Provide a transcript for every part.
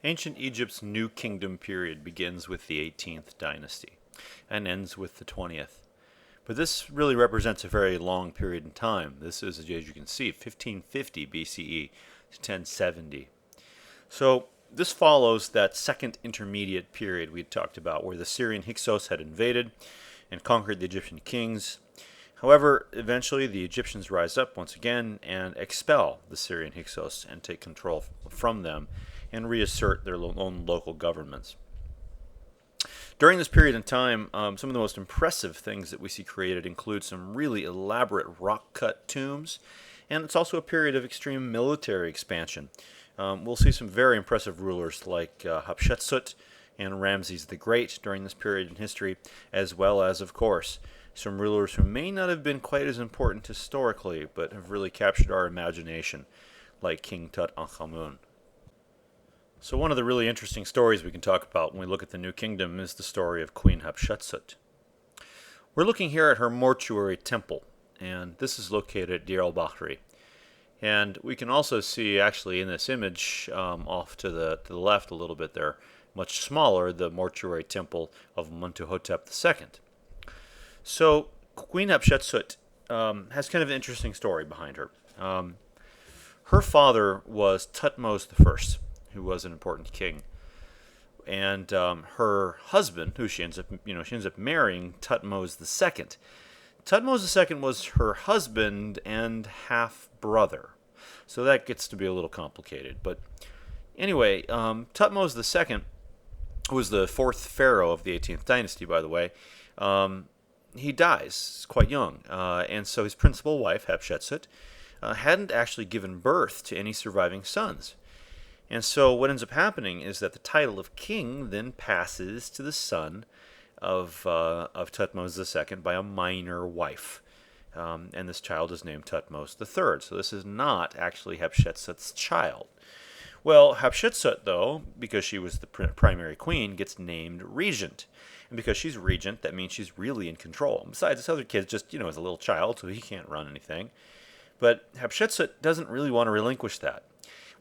Ancient Egypt's New Kingdom period begins with the 18th dynasty and ends with the 20th. But this really represents a very long period in time. This is, as you can see, 1550 BCE to 1070. So this follows that second intermediate period we talked about, where the Syrian Hyksos had invaded and conquered the Egyptian kings. However, eventually the Egyptians rise up once again and expel the Syrian Hyksos and take control from them and reassert their own local governments. During this period in time, some of the most impressive things that we see created include some really elaborate rock-cut tombs, and it's also a period of extreme military expansion. We'll see some very impressive rulers like Hatshepsut and Ramses the Great during this period in history, as well as, of course, some rulers who may not have been quite as important historically, but have really captured our imagination, like King Tutankhamun. So one of the really interesting stories we can talk about when we look at the New Kingdom is the story of Queen Hatshepsut. We're looking here at her mortuary temple, and this is located at Deir el-Bahri. And we can also see, actually, in this image, off to the left a little bit there, much smaller, the mortuary temple of Mentuhotep II. So Queen Hatshepsut has kind of an interesting story behind her. Her father was Thutmose I, who was an important king, and her husband, who she ends up marrying, Thutmose II. Thutmose II was her husband and half brother, so that gets to be a little complicated. But anyway, Thutmose II, who was the fourth pharaoh of the 18th dynasty, by the way, he dies quite young, and so his principal wife, Hatshepsut, hadn't actually given birth to any surviving sons. And so what ends up happening is that the title of king then passes to the son of Thutmose II by a minor wife. And this child is named Thutmose III. So this is not actually Hatshepsut's child. Well, Hatshepsut, though, because she was the primary queen, gets named regent. And because she's regent, that means she's really in control. Besides, this other kid's just, is a little child, so he can't run anything. But Hatshepsut doesn't really want to relinquish that.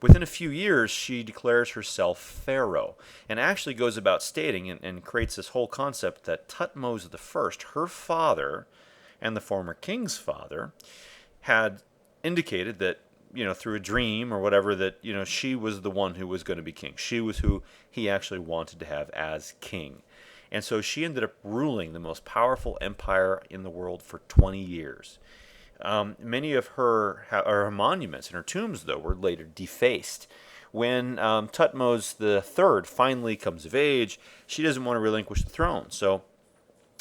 Within a few years, she declares herself pharaoh, and actually goes about stating and creates this whole concept that Thutmose I, her father, and the former king's father, had indicated that, through a dream or whatever, that, she was the one who was going to be king. She was who he actually wanted to have as king. And so she ended up ruling the most powerful empire in the world for 20 years. Many of her monuments and her tombs, though, were later defaced. When Thutmose III finally comes of age, she doesn't want to relinquish the throne. So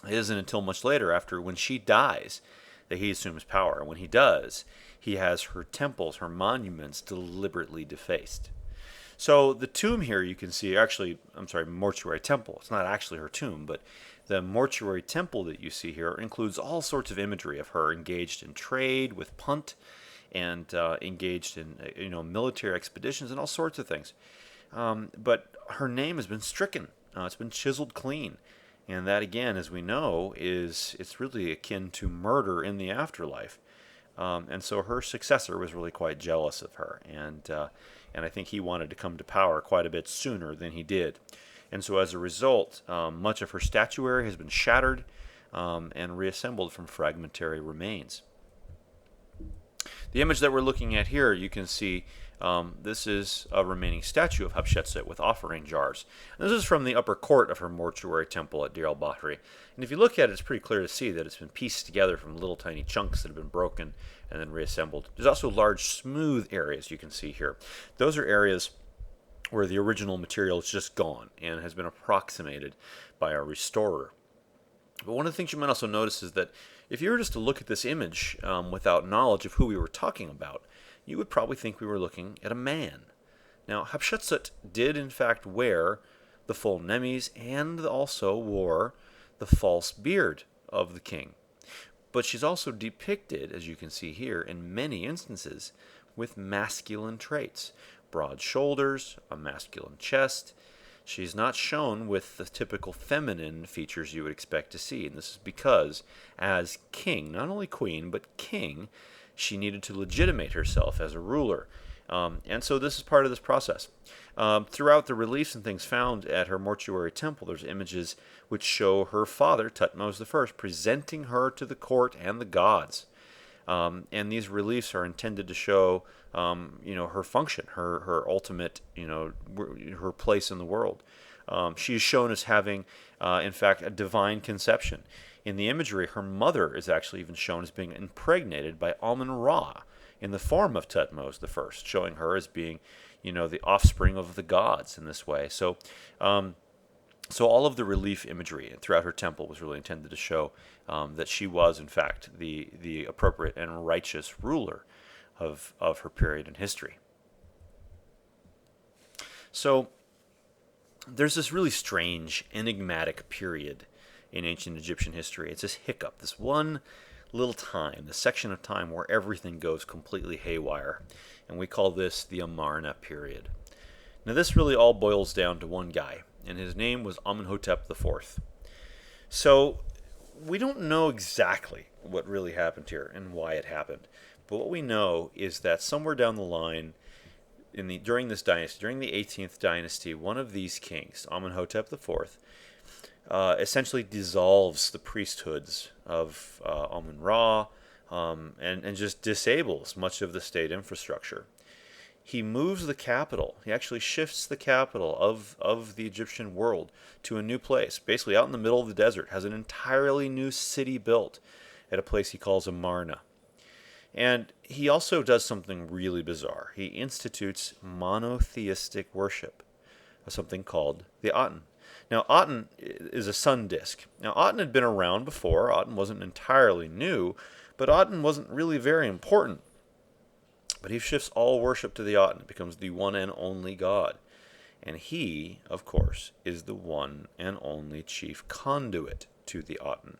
it isn't until much later, when she dies, that he assumes power. And when he does, he has her temples, her monuments, deliberately defaced. So the tomb here you can see, mortuary temple. It's not actually her tomb, but the mortuary temple that you see here includes all sorts of imagery of her engaged in trade with Punt and engaged in military expeditions and all sorts of things. But her name has been stricken. It's been chiseled clean. And that, again, as we know, it's really akin to murder in the afterlife. And so her successor was really quite jealous of her. And I think he wanted to come to power quite a bit sooner than he did. And so as a result, much of her statuary has been shattered and reassembled from fragmentary remains. The image that we're looking at here, you can see this is a remaining statue of Hatshepsut with offering jars. And this is from the upper court of her mortuary temple at Deir el-Bahri. And if you look at it, it's pretty clear to see that it's been pieced together from little tiny chunks that have been broken and then reassembled. There's also large smooth areas you can see here. Those are areas where the original material is just gone and has been approximated by a restorer. But one of the things you might also notice is that if you were just to look at this image without knowledge of who we were talking about, you would probably think we were looking at a man. Now, Hatshepsut did in fact wear the full nemes and also wore the false beard of the king. But she's also depicted, as you can see here, in many instances with masculine traits. Broad shoulders, a masculine chest. She's not shown with the typical feminine features you would expect to see. And this is because, as king, not only queen, but king, she needed to legitimate herself as a ruler. And so this is part of this process. Throughout the reliefs and things found at her mortuary temple, there's images which show her father, Tutmos I, presenting her to the court and the gods. And these reliefs are intended to show, her function, her ultimate, her place in the world. She is shown as having, in fact, a divine conception. In the imagery, her mother is actually even shown as being impregnated by Amun-Ra in the form of Tutmos I, showing her as being, the offspring of the gods in this way. So all of the relief imagery throughout her temple was really intended to show that she was, in fact, the appropriate and righteous ruler of her period in history. So there's this really strange, enigmatic period in ancient Egyptian history. It's this hiccup, this one little time, this section of time where everything goes completely haywire. And we call this the Amarna period. Now this really all boils down to one guy, and his name was Amenhotep IV. So we don't know exactly what really happened here and why it happened. But what we know is that somewhere down the line, during this dynasty, during the 18th dynasty, one of these kings, Amenhotep IV, essentially dissolves the priesthoods of Amun-Ra and just disables much of the state infrastructure. He moves the capital. He actually shifts the capital of the Egyptian world to a new place, basically out in the middle of the desert, has an entirely new city built at a place he calls Amarna. And he also does something really bizarre. He institutes monotheistic worship of something called the Aten. Now, Aten is a sun disk. Now, Aten had been around before. Aten wasn't entirely new, but Aten wasn't really very important. But he shifts all worship to the Aten. It becomes the one and only God. And he, of course, is the one and only chief conduit to the Aten.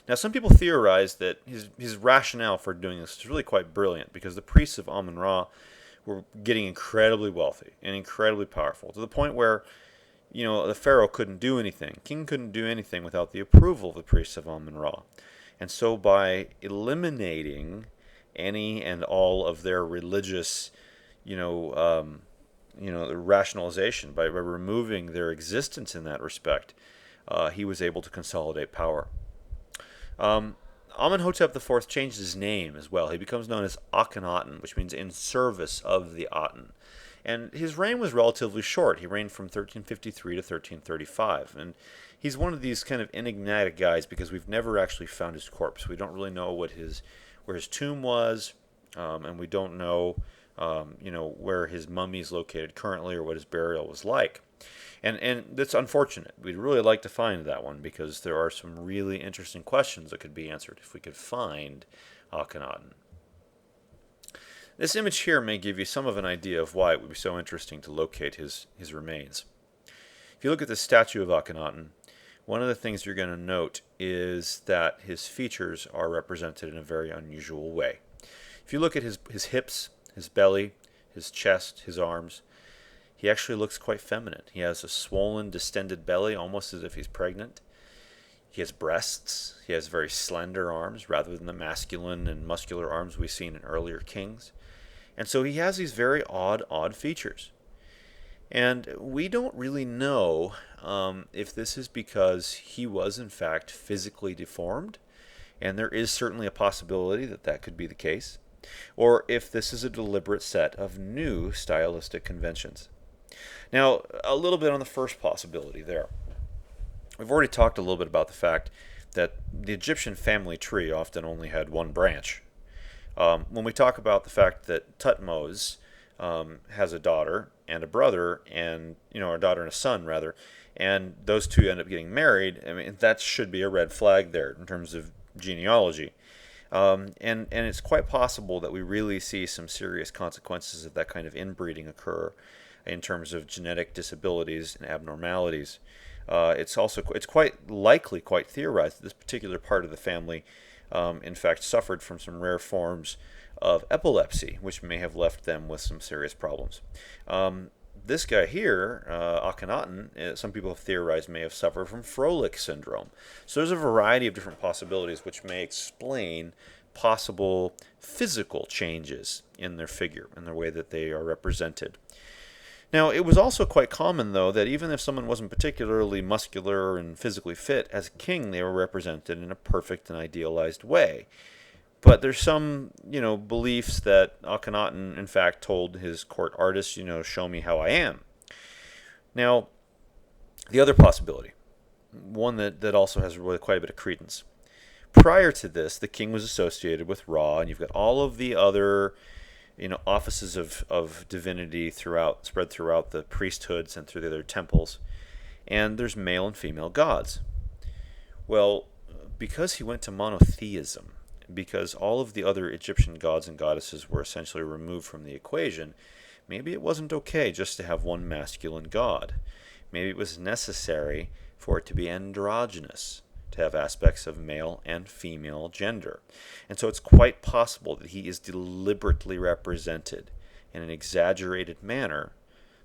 Now, some people theorize that his rationale for doing this is really quite brilliant, because the priests of Amun-Ra were getting incredibly wealthy and incredibly powerful, to the point where, the pharaoh couldn't do anything. King couldn't do anything without the approval of the priests of Amun-Ra. And so by eliminating any and all of their religious, rationalization, by removing their existence in that respect, he was able to consolidate power. Amenhotep IV changed his name as well. He becomes known as Akhenaten, which means in service of the Aten. And his reign was relatively short. He reigned from 1353 to 1335. And he's one of these kind of enigmatic guys because we've never actually found his corpse. We don't really know where his tomb was, and we don't know, where his mummy is located currently or what his burial was like. And that's unfortunate. We'd really like to find that one, because there are some really interesting questions that could be answered if we could find Akhenaten. This image here may give you some of an idea of why it would be so interesting to locate his remains. If you look at the statue of Akhenaten, one of the things you're going to note is that his features are represented in a very unusual way. If you look at his hips, his belly, his chest, his arms, he actually looks quite feminine. He has a swollen, distended belly, almost as if he's pregnant. He has breasts. He has very slender arms, rather than the masculine and muscular arms we've seen in earlier kings. And so he has these very odd features. And we don't really know if this is because he was, in fact, physically deformed, and there is certainly a possibility that that could be the case, or if this is a deliberate set of new stylistic conventions. Now, a little bit on the first possibility there. We've already talked a little bit about the fact that the Egyptian family tree often only had one branch. When we talk about the fact that Tutmos has a daughter and a brother, and a daughter and a son rather, and those two end up getting married, I mean, that should be a red flag there in terms of genealogy. And it's quite possible that we really see some serious consequences of that kind of inbreeding occur in terms of genetic disabilities and abnormalities. It's quite likely, quite theorized, that this particular part of the family, in fact, suffered from some rare forms of epilepsy, which may have left them with some serious problems. This guy here, Akhenaten, some people have theorized may have suffered from Froelich syndrome. So there's a variety of different possibilities which may explain possible physical changes in their figure and the way that they are represented. Now, it was also quite common, though, that even if someone wasn't particularly muscular and physically fit, as a king they were represented in a perfect and idealized way. But there's some, beliefs that Akhenaten, in fact, told his court artists, show me how I am. Now, the other possibility, one that also has really quite a bit of credence. Prior to this, the king was associated with Ra, and you've got all of the other, offices of divinity spread throughout the priesthoods and through the other temples. And there's male and female gods. Well, because he went to monotheism, because all of the other Egyptian gods and goddesses were essentially removed from the equation, maybe it wasn't okay just to have one masculine god. Maybe it was necessary for it to be androgynous, to have aspects of male and female gender. And so it's quite possible that he is deliberately represented in an exaggerated manner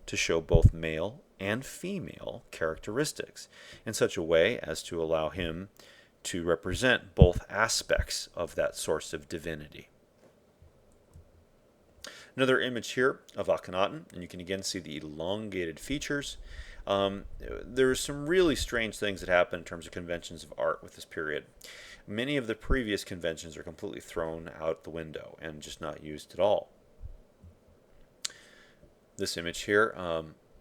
to show both male and female characteristics in such a way as to allow him to represent both aspects of that source of divinity. Another image here of Akhenaten, and you can again see the elongated features. There are some really strange things that happen in terms of conventions of art with this period. Many of the previous conventions are completely thrown out the window and just not used at all. This image here,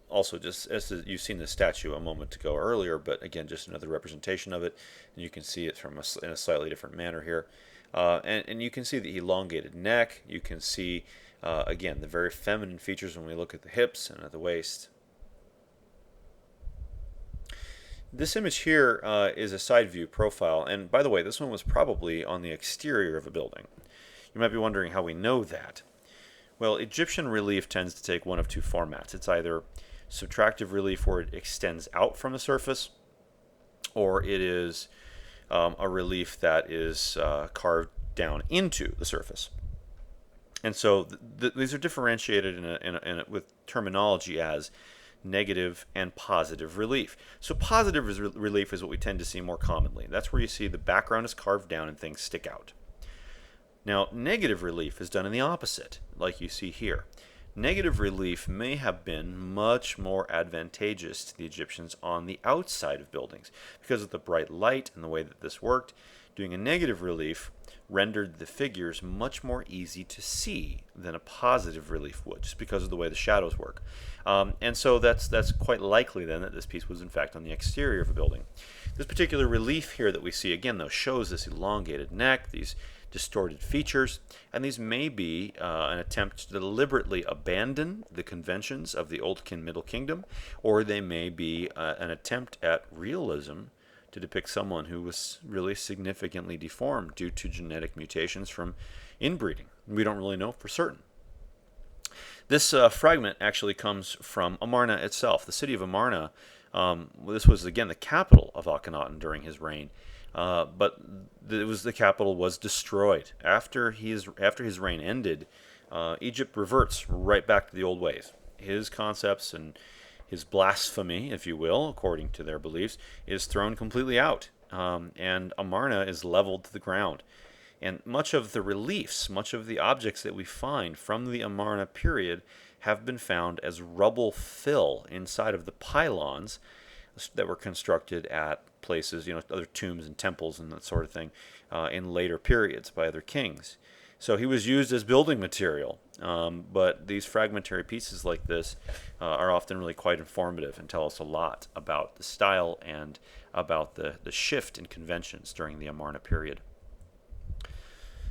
also just as you've seen the statue a moment ago earlier, but again, just another representation of it, and you can see it in a slightly different manner here. And you can see the elongated neck. You can see, again, the very feminine features when we look at the hips and at the waist. This image here is a side view profile, and by the way, this one was probably on the exterior of a building. You might be wondering how we know that. Well, Egyptian relief tends to take one of two formats. It's either subtractive relief where it extends out from the surface, or it is a relief that is carved down into the surface. And so these are differentiated with terminology as negative and positive relief. So positive relief is what we tend to see more commonly. That's where you see the background is carved down and things stick out. Now, negative relief is done in the opposite, like you see here. Negative relief may have been much more advantageous to the Egyptians on the outside of buildings because of the bright light and the way that this worked. Doing a negative relief rendered the figures much more easy to see than a positive relief would, just because of the way the shadows work. And so that's quite likely then that this piece was in fact on the exterior of a building. This particular relief here that we see again though shows this elongated neck, these distorted features, and these may be an attempt to deliberately abandon the conventions of the Old Middle Kingdom, or they may be an attempt at realism to depict someone who was really significantly deformed due to genetic mutations from inbreeding. We don't really know for certain. This fragment actually comes from Amarna itself. The city of Amarna, this was again the capital of Akhenaten during his reign, but the capital was destroyed. After his reign ended, Egypt reverts right back to the old ways. His concepts and his blasphemy, if you will, according to their beliefs, is thrown completely out, and Amarna is leveled to the ground. And much of the reliefs, much of the objects that we find from the Amarna period have been found as rubble fill inside of the pylons that were constructed at places, other tombs and temples and that sort of thing, in later periods by other kings. So he was used as building material, but these fragmentary pieces like this are often really quite informative and tell us a lot about the style and about the shift in conventions during the Amarna period.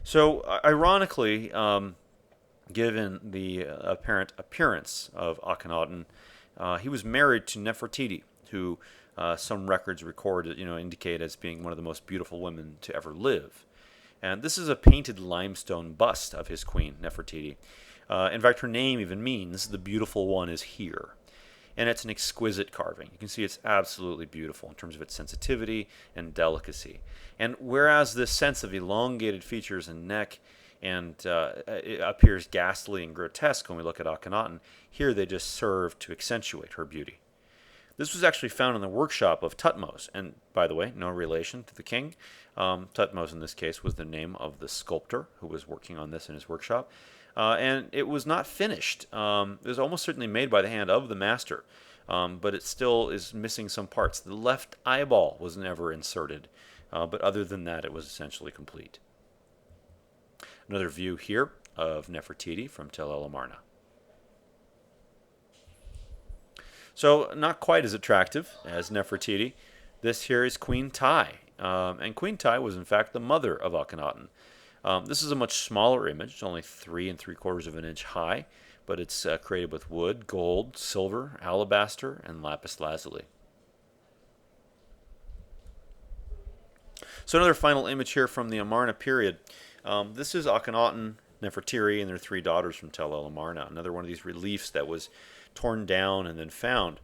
So, ironically, given the apparent appearance of Akhenaten, he was married to Nefertiti, who some records record, indicate as being one of the most beautiful women to ever live. And this is a painted limestone bust of his queen, Nefertiti. In fact, her name even means the beautiful one is here. And it's an exquisite carving. You can see it's absolutely beautiful in terms of its sensitivity and delicacy. And whereas this sense of elongated features and neck and it appears ghastly and grotesque when we look at Akhenaten, here they just serve to accentuate her beauty. This was actually found in the workshop of Tutmos, and by the way, no relation to the king. Tutmos, in this case, was the name of the sculptor who was working on this in his workshop. And it was not finished. It was almost certainly made by the hand of the master, but it still is missing some parts. The left eyeball was never inserted, but other than that, it was essentially complete. Another view here of Nefertiti from Tel El Amarna. So not quite as attractive as Nefertiti. This here is Queen Ty. And Queen Ty was in fact the mother of Akhenaten. This is a much smaller image, it's only 3¾ of an inch high, but it's created with wood, gold, silver, alabaster, and lapis lazuli. So another final image here from the Amarna period. This is Akhenaten, Nefertiti, and their 3 daughters from Tel El Amarna. Another one of these reliefs that was torn down and then found.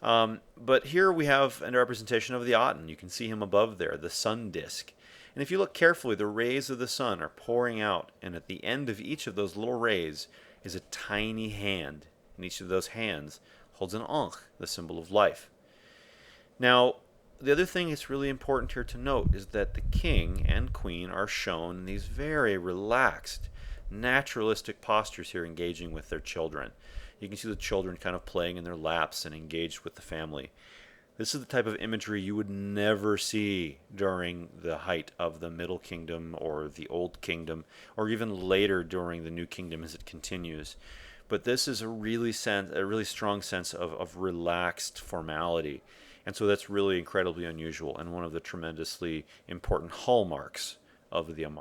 But here we have a representation of the Aten. You can see him above there, the sun disk. And if you look carefully, the rays of the sun are pouring out, and at the end of each of those little rays is a tiny hand, and each of those hands holds an ankh, the symbol of life. Now, the other thing that's really important here to note is that the king and queen are shown in these very relaxed, naturalistic postures here, engaging with their children. You can see the children kind of playing in their laps and engaged with the family. This is the type of imagery you would never see during the height of the Middle Kingdom or the Old Kingdom, or even later during the New Kingdom as it continues. But this is a really strong sense of relaxed formality. And so that's really incredibly unusual and one of the tremendously important hallmarks of the Amarna.